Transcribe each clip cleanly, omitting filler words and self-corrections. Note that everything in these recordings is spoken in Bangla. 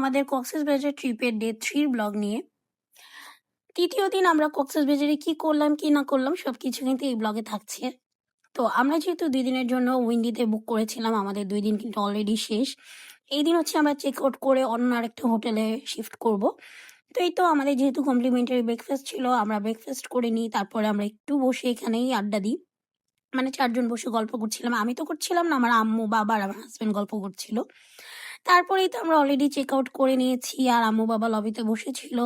আমাদের কক্সবাজার ট্রিপের ডে 3 ব্লগ নিয়ে। তৃতীয় দিন আমরা কক্সবাজারে কি করলাম কি না করলাম সবকিছু কিন্তু এই ব্লগে থাকছে। তো আমরা যেহেতু 2 দিনের জন্য উইন্ডিতে বুক করেছিলাম, আমাদের 2 দিন কিন্তু অলরেডি শেষ। এই দিন হচ্ছে আমরা চেক আউট করে অন্য আরেকটা হোটেলে শিফট করব। তো এই তো আমাদের যেহেতু কমপ্লিমেন্টারি ব্রেকফাস্ট ছিল, আমরা ব্রেকফাস্ট করে নিই। তারপরে আমরা একটু বসে এখানেই আড্ডা দিই। মানে 4 জন বসে গল্প করছিলাম। আমি তো করছিলাম না, আমার আম্মু, বাবা আর আমার হাসব্যান্ড গল্প করছিল। তারপরেই তো আমরা অলরেডি চেক আউট করে নিয়েছি আর আম্মু বাবা লবিতে বসেছিল।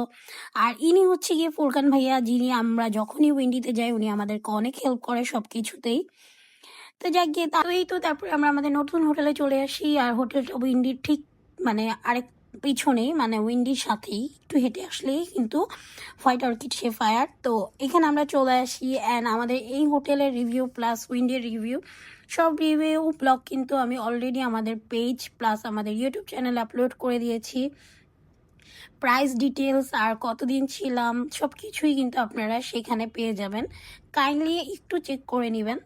আর ইনি হচ্ছে গিয়ে ফুরকান ভাইয়া, যিনি আমরা যখনই উইন্ডিতে যাই উনি আমাদেরকে অনেক হেল্প করে সব কিছুতেই। তো যাক গিয়ে তারপরে আমরা আমাদের নতুন হোটেলে চলে আসি। আর হোটেলটা উইন্ডির ঠিক মানে আরেক পিছনেই, মানে উইন্ডির সাথেই একটু হেঁটে আসলেই কিন্তু হোয়াইট অর্কিড সেফায়ার। তো এখানে আমরা চলে আসি অ্যান্ড আমাদের এই হোটেলের রিভিউ প্লাস উইন্ডের রিভিউ, সব রিভিউ ব্লগ কিন্তু আমি অলরেডি আমাদের পেজ প্লাস আমাদের ইউটিউব চ্যানেলে আপলোড করে দিয়েছি। প্রাইস ডিটেলস আর কতদিন ছিলাম সব কিছুই কিন্তু আপনারা সেখানে পেয়ে যাবেন। কাইন্ডলি একটু চেক করে নেবেন।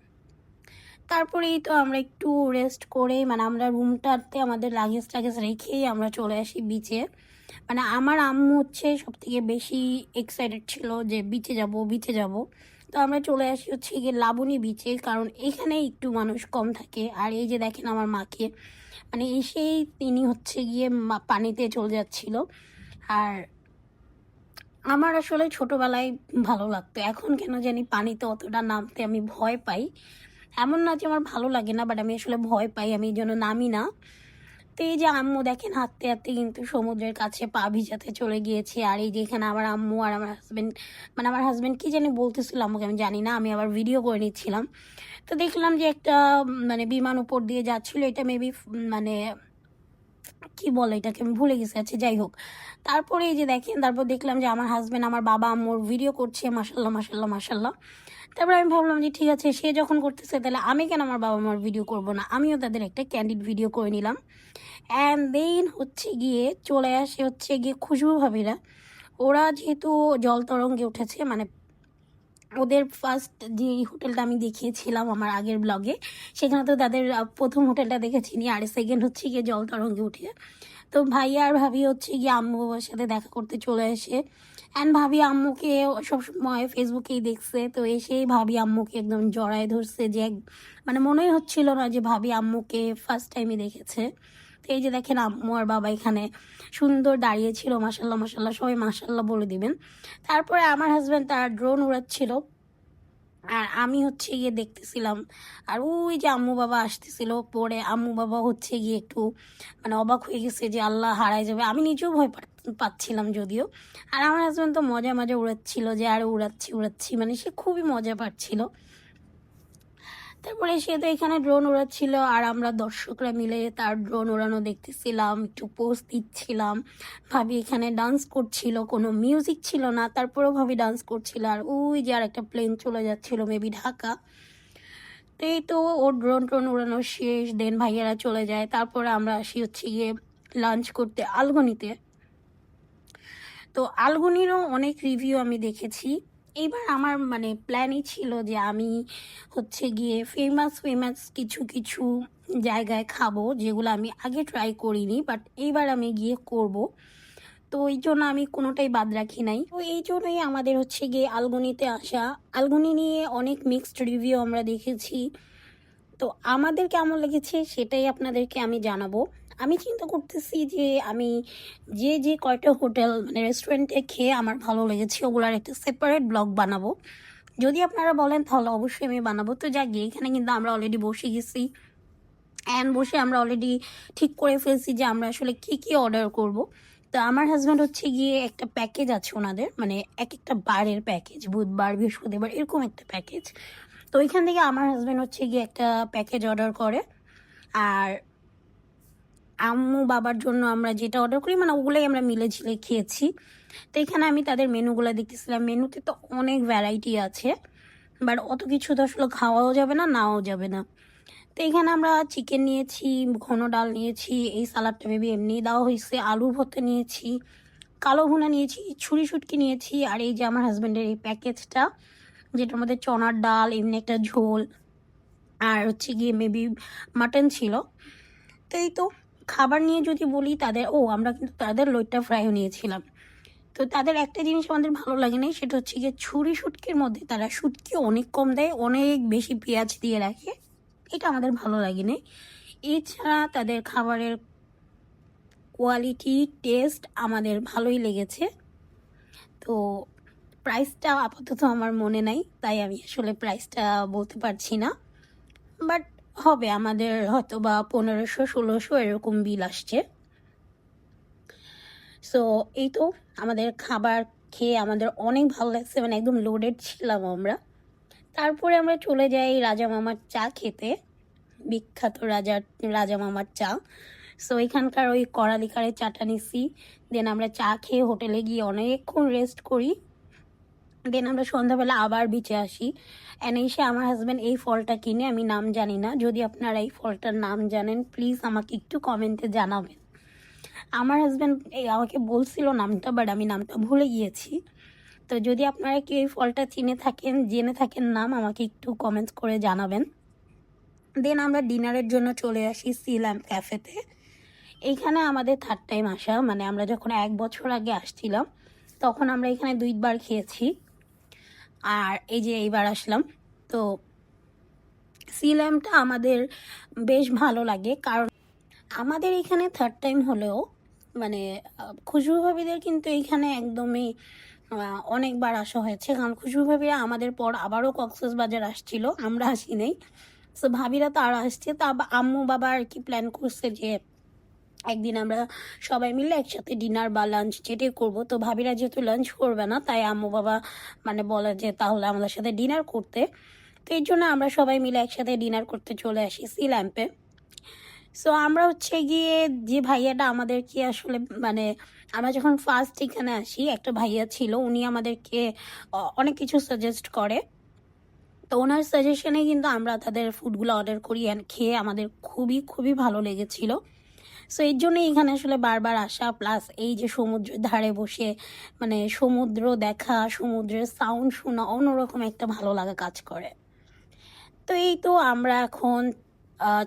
তারপরেই তো আমরা একটু রেস্ট করে, মানে আমরা রুমটাতে আমাদের লাগেজ টাগেজ রেখেই আমরা চলে আসি বিচে। মানে আমার আম্মু হচ্ছে সব থেকে বেশি এক্সাইটেড ছিল যে বিচে যাব। তো আমরা চলে আসি হচ্ছে গিয়ে লাবণী বিচে, কারণ এখানে একটু মানুষ কম থাকে। আর এই যে দেখেন আমার মাকে, মানে এসেই তিনি হচ্ছে গিয়ে পানিতে চলে যাচ্ছিল। আর আমার আসলে ছোটবেলায় ভালো লাগতো, এখন কেন জানি পানিতে অতটা নামতে আমি ভয় পাই। এমন না যে আমার ভালো লাগে না, বাট আমি আসলে ভয় পাই, আমি এই জন্য নামি না। তো এই যে আম্মু দেখেন হাঁটতে হাঁটতে কিন্তু সমুদ্রের কাছে পা ভিজাতে চলে গিয়েছে। আর এই যে এখানে আমার আম্মু আর আমার হাজব্যান্ড, মানে আমার হাজব্যান্ড কি জানি বলতেছিল আমাকে, আমি জানি না, আমি আবার ভিডিও করে নিচ্ছিলাম। তো দেখলাম যে একটা মানে বিমান উপর দিয়ে যাচ্ছিল, এটা মেবি মানে কি বলে এটাকে আমি ভুলে গেছি, আচ্ছা যাই হোক। তারপরে এই যে দেখেন, তারপর দেখলাম যে আমার হাজব্যান্ড আমার বাবা আম্মুর ভিডিও করছে, মাসাল্লাহ মাসাল্লাহ মাসাল্লাহ। তারপরে আমি ভাবলাম যে ঠিক আছে, সে যখন করতেছে তাহলে আমি কেন আমার বাবা মার ভিডিও করব না, আমিও তাদের একটা ক্যান্ডিড ভিডিও করে নিলাম। অ্যান্ড দেন হচ্ছে গিয়ে চলে আসে হচ্ছে গিয়ে খুশবু ভাবিরা। ওরা যেহেতু জল তরঙ্গে উঠেছে, মানে ওদের ফার্স্ট যে হোটেলটা আমি দেখিয়েছিলাম আমার আগের ব্লগে, সেখানে তো তাদের প্রথম হোটেলটা দেখেছিনি, আর সেকেন্ড হচ্ছে গিয়ে জল তরঙ্গে উঠে। তো ভাইয়া আর ভাবি হচ্ছে গিয়ে আম্মু বাবার সাথে দেখা করতে চলে আসে। অ্যান্ড ভাবি আম্মুকে সবসময় ফেসবুকেই দেখছে, তো এসেই ভাবি আম্মুকে একদম জড়ায় ধরছে, যে মানে মনেই হচ্ছিল না যে ভাবি আম্মুকে ফার্স্ট টাইমই দেখেছে। তো এই যে দেখেন আম্মু আর বাবা এখানে সুন্দর দাঁড়িয়েছিল, মাসাল্লাহ মাসাল্লাহ, সবাই মাসাল্লাহ বলে দিবেন। তারপরে আমার হাজব্যান্ড তার ড্রোন উড়াচ্ছিল আর আমি হচ্ছে গিয়ে দেখতেছিলাম। আর ওই যে আম্মু বাবা আসতেছিল, পরে আম্মু বাবা হচ্ছে গিয়ে একটু মানে অবাক হয়ে গেছে যে আল্লাহ হারাই যাবে, আমি নিজেও ভয় পাচ্ছিলাম যদিও। আর আমার হাজব্যান্ড তো মজা মজা উড়াচ্ছিল যে আর উড়াচ্ছি, মানে সে খুবই মজা পাচ্ছিল। তারপরে সে তো এখানে ড্রোন উড়াচ্ছিল আর আমরা দর্শকরা মিলে তার ড্রোন উড়ানো দেখতেছিলাম, একটু পোজ দিচ্ছিলাম। ভাবি এখানে ডান্স করছিল, কোনো মিউজিক ছিল না, তারপরেও ভাবি ডান্স করছিল। আর ওই যে আর একটা প্লেন চলে যাচ্ছিল মেবি ঢাকা। তো এই তো ওর ড্রোন উড়ানো শেষ, দেন ভাইয়ারা চলে যায়। তারপরে আমরা আসি হচ্ছে গিয়ে লাঞ্চ করতে আলগনিতে। তো আলগুনিরও অনেক রিভিউ আমি দেখেছি। এইবার আমার মানে প্ল্যানই ছিল যে আমি হচ্ছে গিয়ে ফেমাস কিছু কিছু জায়গায় খাবো, যেগুলো আমি আগে ট্রাই করিনি, বাট এইবার আমি গিয়ে করব। তো এই জন্য আমি কোনোটাই বাদ রাখি নাই। তো এই জন্যই আমাদের হচ্ছে গিয়ে আলগুনিতে আসা। আলগুনি নিয়ে অনেক মিক্সড রিভিউ আমরা দেখেছি। তো আমাদের কেমন লেগেছে সেটাই আপনাদেরকে আমি জানাবো। আমি চিন্তা করতেছি যে আমি যে কয়টা হোটেল মানে রেস্টুরেন্টে খেয়ে আমার ভালো লেগেছে ওগুলার একটা সেপারেট ব্লগ বানাবো। যদি আপনারা বলেন তাহলে অবশ্যই আমি বানাবো। তো যাক গিয়ে এখানে কিন্তু আমরা অলরেডি বসে গেছি, অ্যান্ড বসে আমরা অলরেডি ঠিক করে ফেলছি যে আমরা আসলে কি অর্ডার করব। তো আমার হাজব্যান্ড হচ্ছে গিয়ে একটা প্যাকেজ আছে ওনাদের, মানে এক একটা বারের প্যাকেজ, বুধবার বৃহস্পতিবার এরকম একটা প্যাকেজ। তো ওইখান থেকে আমার হাজব্যান্ড হচ্ছে গিয়ে একটা প্যাকেজ অর্ডার করে। আর আম্মু বাবার জন্য আমরা যেটা অর্ডার করি মানে ওগুলোই আমরা মিলে ঝিলে খেয়েছি। তো এখানে আমি তাদের মেনুগুলো দেখতেছিলাম, মেনুতে তো অনেক ভ্যারাইটি আছে, বাট অত কিছু তো আসলে খাওয়াও যাবে না, নাও যাবে না। তো এখানে আমরা চিকেন নিয়েছি, ঘন ডাল নিয়েছি, এই সালাডটা মেবি এমনি দেওয়া হয়েছে, আলুর ভর্তা নিয়েছি, কালো ভুনা নিয়েছি, ছুরি শুটকি নিয়েছি, আর এই যে আমার হাজব্যান্ডের এই প্যাকেজটা, যেটার মধ্যে চনার ডাল, এমনি একটা ঝোল, আর হচ্ছে গিয়ে মেবি মাটন ছিল। তো এই তো খাবার নিয়ে যদি বলি আমরা কিন্তু তাদের লইট্টা ফ্রাইও নিয়েছিলাম। তো তাদের একটা জিনিস আমাদের ভালো লাগে নাই, সেটা হচ্ছে গিয়ে ছুরি শুটকির মধ্যে তারা শুটকি অনেক কম দেয়, অনেক বেশি পেঁয়াজ দিয়ে রাখে। এটা আমাদের ভালো লাগেনি। এছাড়া তাদের খাবারের কোয়ালিটি, টেস্ট আমাদের ভালোই লেগেছে। তো প্রাইসটা আপাতত আমার মনে নাই, তাই আমি আসলে প্রাইসটা বলতে পারছি না। বাট হবে আমাদের হয়তো বা 1500-1600 এরকম বিল আসছে। সো এই তো আমাদের খাবার খেয়ে আমাদের অনেক ভালো লাগছে, মানে একদম লোডেড ছিলাম আমরা। তারপরে আমরা চলে যাই রাজা মামার চা খেতে, বিখ্যাত রাজা মামার চা। সো এখানকার ওই কড়ালিকারের চাটা নিছি। দেন আমরা চা খেয়ে হোটেলে গিয়ে অনেকক্ষণ রেস্ট করি। দেন আমরা সন্ধ্যাবেলা আবার বিচে আসি। এসে আমার হাজব্যান্ড এই ফলটা কিনে, আমি নাম জানি না, যদি আপনারা এই ফলটার নাম জানেন প্লিজ আমাকে একটু কমেন্টে জানাবেন। আমার হাজব্যান্ড আমাকে বলছিল নামটা, বাট আমি নামটা ভুলে গিয়েছি। তো যদি আপনারা কেউ এই ফলটা জেনে থাকেন নাম, আমাকে একটু কমেন্টস করে জানাবেন। দেন আমরা ডিনারের জন্য চলে আসি সি ল্যাম্প ক্যাফেতে। এইখানে আমাদের থার্ড টাইম আসা, মানে আমরা যখন 1 বছর আগে আসছিলাম তখন আমরা এখানে 2বার খেয়েছি, আর এই যে এইবার আসলাম। তো সি ল্যাম্পটা আমাদের বেশ ভালো লাগে, কারণ আমাদের এখানে থার্ড টাইম হলেও মানে খুশবু ভাবিদের কিন্তু এখানে একদমই অনেকবার আসা হয়েছে, কারণ খুশবু ভাবিরা আমাদের পর আবারও কক্সবাজার আসছিল, আমরা আসি নাই। সো ভাবিরা তো আরও আসছে। তা আম্মু বাবা আর কি প্ল্যান করছে যে একদিন আমরা সবাই মিলে একসাথে ডিনার বা লাঞ্চ যেটাই করবো। তো ভাবিরা যেহেতু লাঞ্চ করবে না, তাই আম্মু বাবা মানে বলে যে তাহলে আমাদের সাথে ডিনার করতে। তো এই জন্য আমরা সবাই মিলে একসাথে ডিনার করতে চলে আসি সি ল্যাম্পে। সো আমরা হচ্ছে গিয়ে যে ভাইয়াটা আমাদেরকে আসলে মানে আমরা যখন ফার্স্ট এখানে আসি, একটা ভাইয়া ছিল, উনি আমাদেরকে অনেক কিছু সাজেস্ট করে। তো ওনার সাজেশনে কিন্তু আমরা তাদের ফুডগুলো অর্ডার করি, খেয়ে আমাদের খুবই খুবই ভালো লেগেছিল। সো এর জন্যই এখানে আসলে বারবার আসা, প্লাস এই যে সমুদ্রের ধারে বসে মানে সমুদ্র দেখা, সমুদ্রের সাউন্ড শোনা, অন্যরকম একটা ভালো লাগা কাজ করে। তো এই তো আমরা এখন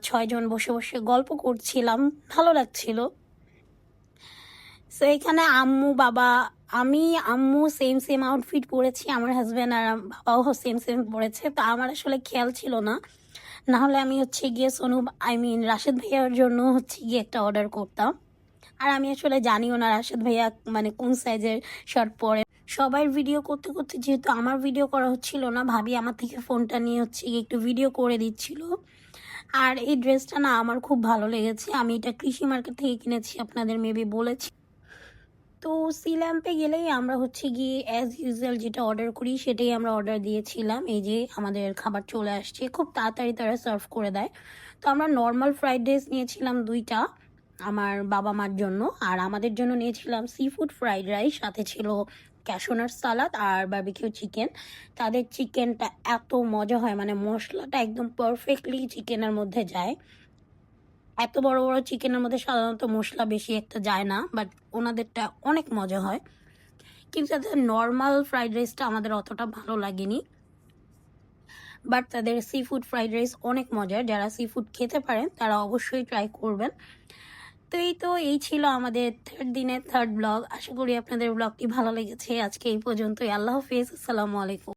6 জন বসে বসে গল্প করছিলাম, ভালো লাগছিল। সো এখানে আম্মু সেম আউটফিট পরেছি, আমার হাজব্যান্ড আর বাবাও সেম পরেছে। তো আমার আসলে খেয়াল ছিল না, নাহলে আমি হচ্ছে গিয়ে রাশেদ ভাইয়ার জন্য হচ্ছে গিয়ে একটা অর্ডার করতাম। আর আমি আসলে জানিও না রাশেদ ভাইয়া মানে কোন সাইজের শার্ট পরে। সবাই ভিডিও করতে করতে যেহেতু আমার ভিডিও করা হচ্ছিল না, ভাবি আমার থেকে ফোনটা নিয়ে হচ্ছে গিয়ে একটু ভিডিও করে দিচ্ছিল। আর এই ড্রেসটা না আমার খুব ভালো লেগেছে, আমি এটা কৃষি মার্কেট থেকে কিনেছি, আপনাদের মেবি বলেছি। তো সি ল্যাম্পে গেলেই আমরা হচ্ছে গিয়ে অ্যাজ ইউজুয়াল যেটা অর্ডার করি সেটাই আমরা অর্ডার দিয়েছিলাম। এই যে আমাদের খাবার চলে আসছে, খুব তাড়াতাড়ি তারা সার্ভ করে দেয়। তো আমরা নর্মাল ফ্রাইড রাইস নিয়েছিলাম 2টা আমার বাবা মার জন্য, আর আমাদের জন্য নিয়েছিলাম সি ফুড ফ্রাইড রাইস, সাথে ছিল ক্যাশোনাট সালাদ আর বারবিকিউ চিকেন। তাদের চিকেনটা এত মজা হয়, মানে মশলাটা একদম পারফেক্টলি চিকেনের মধ্যে যায়। এত বড় বড় চিকেনের মধ্যে সাধারণত মশলা বেশি একটা যায় না, বাট ওনাদেরটা অনেক মজা হয়। কিন্তু তাদের নর্মাল ফ্রাইড রাইসটা আমাদের অতটা ভালো লাগেনি, বাট তাদের সি ফুড ফ্রাইড রাইস অনেক মজার। যারা সি ফুড খেতে পারেন তারা অবশ্যই ট্রাই করবেন। তো এই ছিল আমাদের 3rd দিনের 3rd ব্লগ। আশা করি আপনাদের ব্লগটি ভালো লেগেছে। আজকে এই পর্যন্তই। আল্লাহ হাফিজ, আসসালামু আলাইকুম।